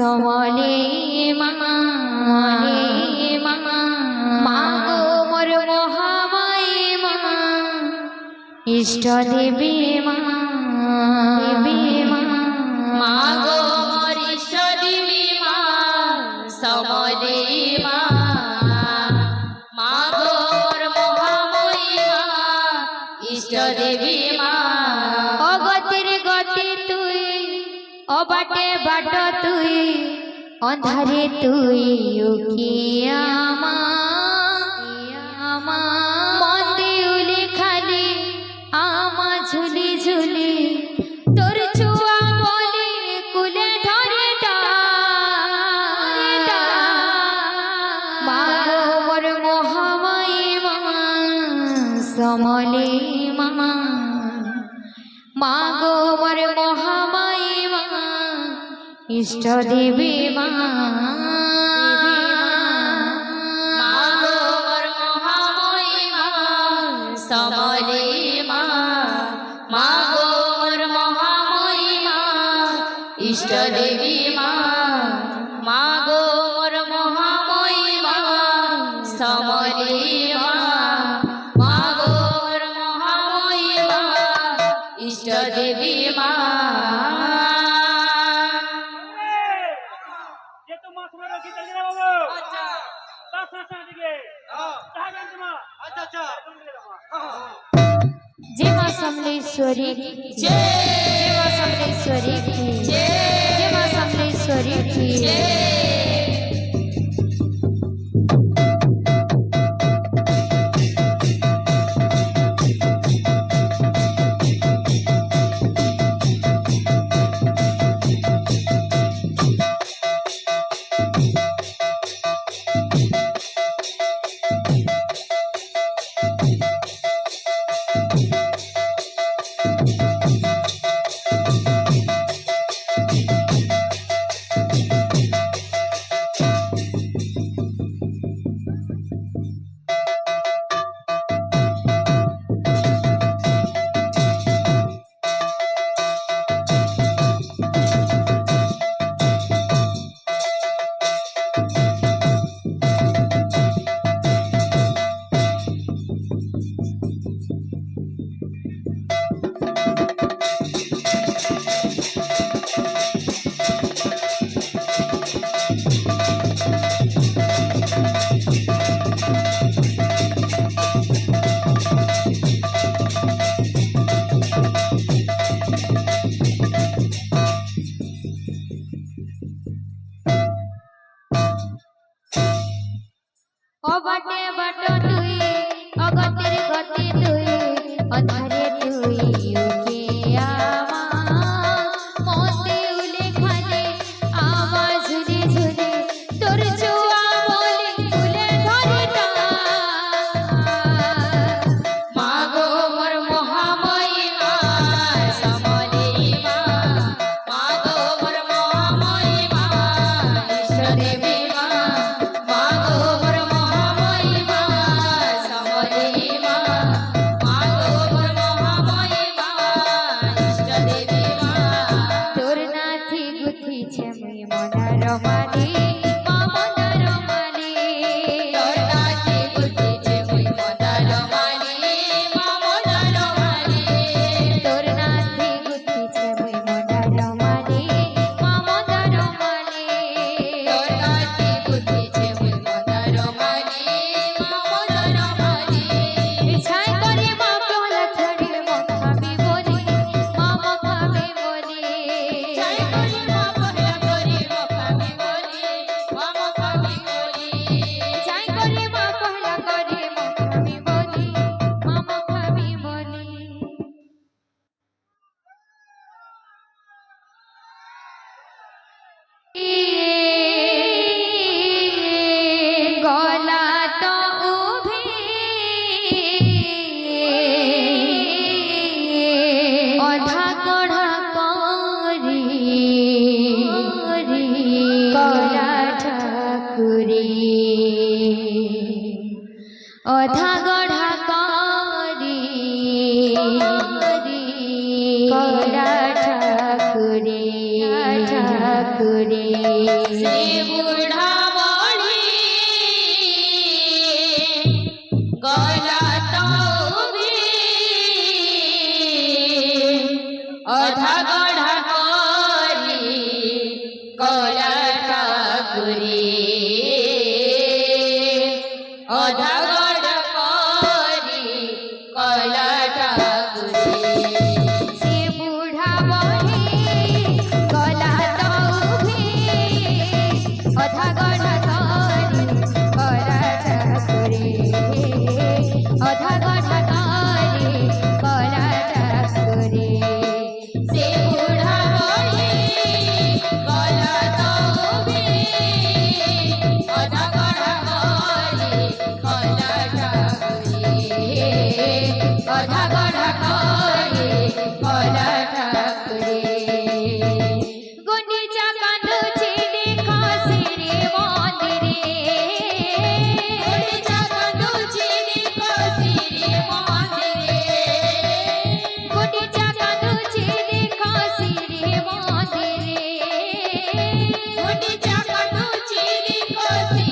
সমলে মা গো মোর মহামায়ে মা ইষ্ট দেবী মা মা গো মোর ইষ্ট দেবী মা সমলে মা গো মোর মহামায়ে মা ইষ্ট দেবী মা অগতির গতি তুই অবাটে বাট তুই অন্ধারে তুই উকিয়া মা মন্দি উলি খালি আমা ঝুলি ঝুলি তোর চুয়া বলি কুলে ধরে মা গো মোর মহামায়ে মা সমলে মা গো মোর মহামায়ে মা ইষ্ট দেবী মা গো মোর মহামায়ে মা সমলে মা গো মোর মহামায়ে মা ইষ্ট দেবী মা গো মোর মহামায়ে মা সমলে মা গো মোর মহামায়ে মা ইষ্ট দেবী মা जय मां समलेश्वरी जय मां समलेश्वरी जय मां समलेश्वरी অবাটে বাট তুই অগতির গতি তুই অন্ধারে তুই উকিয়া মা মন্দি উলি খালি আমা ঝুলি ঝুলি তোর চুয়া বলি কুলে ধরে মা গো মোর মহামায়ে মা সমলে মা গো মোর মহামায়ে মা ইষ্ট দেবী মা গো মোর মহামায়ে মা সমলে মা গো মোর মহামায়ে মা ইষ্ট দেবী মা তোর নাথি গুথিছে মুই মনার মালি মা মনার মালি তোর নাথি গুথিছে মুই মনার মালি মা মনার মালি তোর নাথি গুথিছে মুই মনার মালি মা মনার মালি তোর নাথি গুথিছে মুই মনার মালি মা মনার মালি ইচ্ছাই করে মা পলা ছড়ি মখাবি বলি মা মখাবি বলি ইচ্ছাই করে মা পলা করে মখাবি বলি মা মখাবি বলি ইচ্ছাই করে মা পলা করে মখাবি বলি মা মখাবি বলি গলা তো উভে অধা গড়া করি করা ঠাকুরে অধা গড়া করি করা ঠাকুরে ঠাকুরে ସେ ବୁଢ଼ା ବଢ଼ି ଗଲା ତ ଉଭି ଅଧା ଗଢ଼ା କରି କଲା ଠାକୁରେ ଅଧା ଗଢ଼ା କରି କଲା ଠାକୁରେ ସେ ବୁଢ଼ା ବଢ଼ି ଗଲା ତ ଉଭି ଅଧା ଗଢ଼ା କରି କଲା ଠାକୁରେ ଅଧା ଗଢ଼ା କରି କଲା ଠାକୁରେ ସେ ବୁଢ଼ା ବଢ଼ି ଗଲା ତ ଉଭି ଅଧା ଗଢ଼ା କରି କଲା ଠାକୁରେ ଅଧା ଗଢ଼ା କରି କଲା ଠାକୁରେ ଗୁଣ୍ଡିଚା କାନ୍ଦୁଛି ଦେଖ ଶ୍ରୀ ମନ୍ଦିରେ ଗୁଣ୍ଡିଚା କାନ୍ଦୁଛି ଦେଖ ଶ୍ରୀ ମନ୍ଦିରେ ଗୁଣ୍ଡିଚା କାନ୍ଦୁଛି ଦେଖ ଶ୍ରୀ ମନ୍ଦିରେ ଗୁଣ୍ଡିଚା କାନ୍ଦୁଛି ଦେଖ ଶ୍ରୀ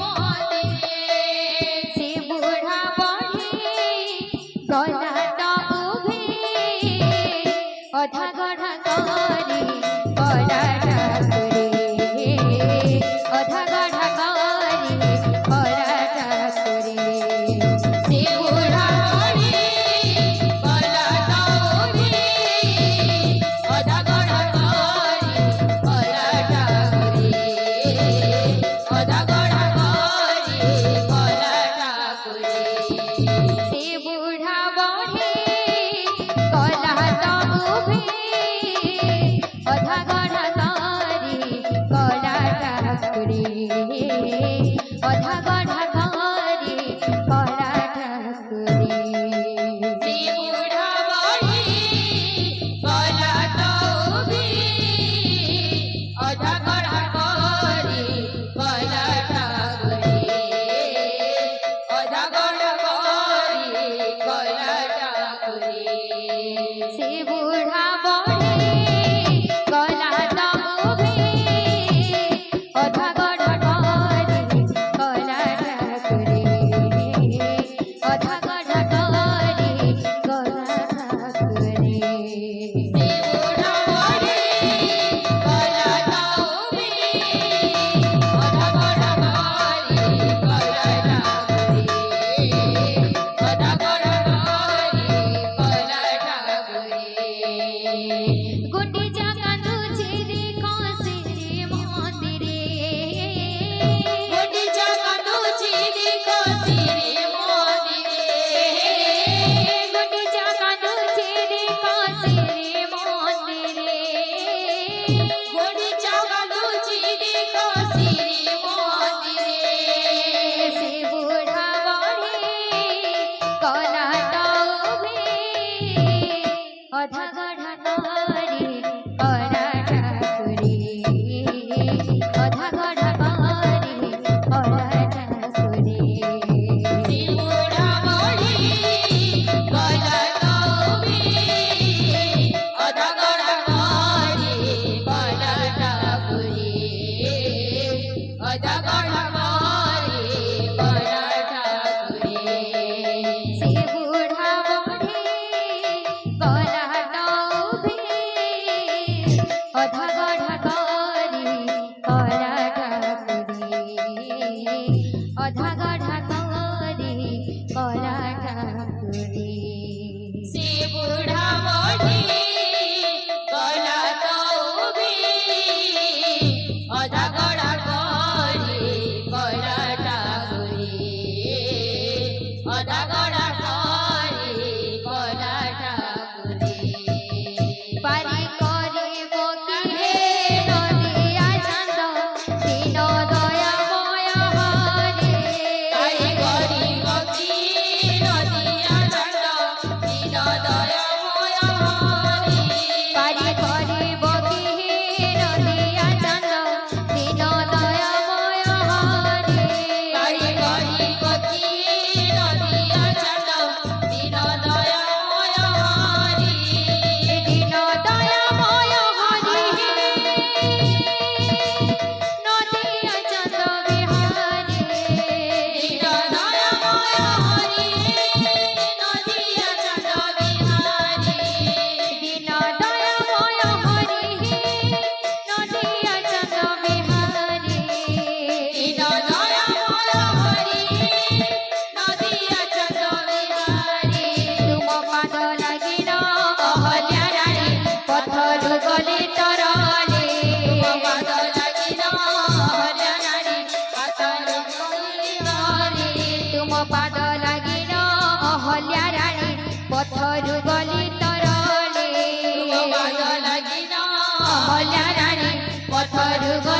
ମନ୍ଦିରେ ସେ ବୁଢ଼ା ବଢ଼ି ଗଲା ତ ଉଭି ଅଧା ଗଢ଼ା କରି କଲା ଠାକୁରେ ଅଧା ଗଢ଼ା କରି କଲା ଠାକୁରେ ସେ ବୁଢ଼ା ବଢ଼ି ଗଲା ତ ଉଭି ଅଧା ଗଢ଼ା କରି କଲା ଠାକୁରେ ଅଧା ଗଢ଼ା କରି କଲା ଠାକୁରେ ସେ ବୁଢ଼ା ବଢ଼ି ଗଲା ତ ଉଭି ଅଧା ଗଢ଼ା କରି କଲା ଠାକୁରେ ଅଧା ଗଢ଼ା କରି କଲା ଠାକୁରେ ସେ ବୁଢ଼ା ବଢ଼ି ଗଲା ତ ଉଭି ଅଧା ଗଢ଼ା କରି କଲା ଠାକୁରେ ଅଧା ଗଢ଼ା କରି କଲା ଠାକୁରେ ସେ ବୁଢ଼ା ବଢ଼ି ଗଲା ତ ଉଭି ଅଧା ଗଢ଼ା କରି କଲା ଠାକୁରେ ଅଧା ଗଢ଼ା କରି କଲା ଠାକୁରେ ସେ ବୁଢ଼ା ବଢ଼ି ଗଲା ତ ଉଭି ଅଧା ଗଢ଼ା କରି କଲା ଠାକୁରେ ଅଧା ଗଢ଼ା କରି କଲା ଠାକୁରେ ଗୁଣ୍ଡିଚା କାନ୍ଦୁଛି ଦେଖ ଶ୍ରୀ ମନ୍ଦିରେ ଗୁଣ୍ଡିଚା କାନ୍ଦୁଛି ଦେଖ ଶ୍ରୀ ମନ୍ଦିରେ ଗୁଣ୍ଡିଚା କାନ୍ଦୁଛି ଦେଖ ଶ୍ରୀ ମନ୍ଦିରେ ଗୁଣ୍ଡିଚା କାନ୍ଦୁଛି ଦେଖ ଶ୍ରୀ ମନ୍ଦିରେ ସେ ବୁଢ଼ା ବଢ଼ି କଲା ତ ଉଭି ଅଧା ଗଢ଼ା କରି କଲା ଠାକୁରେ ଅଧା ଗଢ଼ା କରି କଲା ଠାକୁରେ ସେ ବୁଢ଼ା ବଢ଼ି ଗଲା ତ ଉଭି ଅଧା ଗଢ଼ା କରି କଲା ଠାକୁରେ ଅଧା ଗଢ଼ା କରି କଲା ଠାକୁରେ ସେ ବୁଢ଼ା ବଢ଼ି ଗଲା ତ ଉଭି ଅଧା ଗଢ଼ା କରି କଲା ଠାକୁରେ ଅଧା ଗଢ଼ା କରି କଲା ଠାକୁରେ ସେ ବୁଢ଼ା ବଢ଼ି ଗଲା ତ ଉଭି ଅଧା ଗଢ଼ା କରି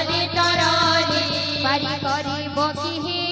তরে তরলে পারি করিব কি হে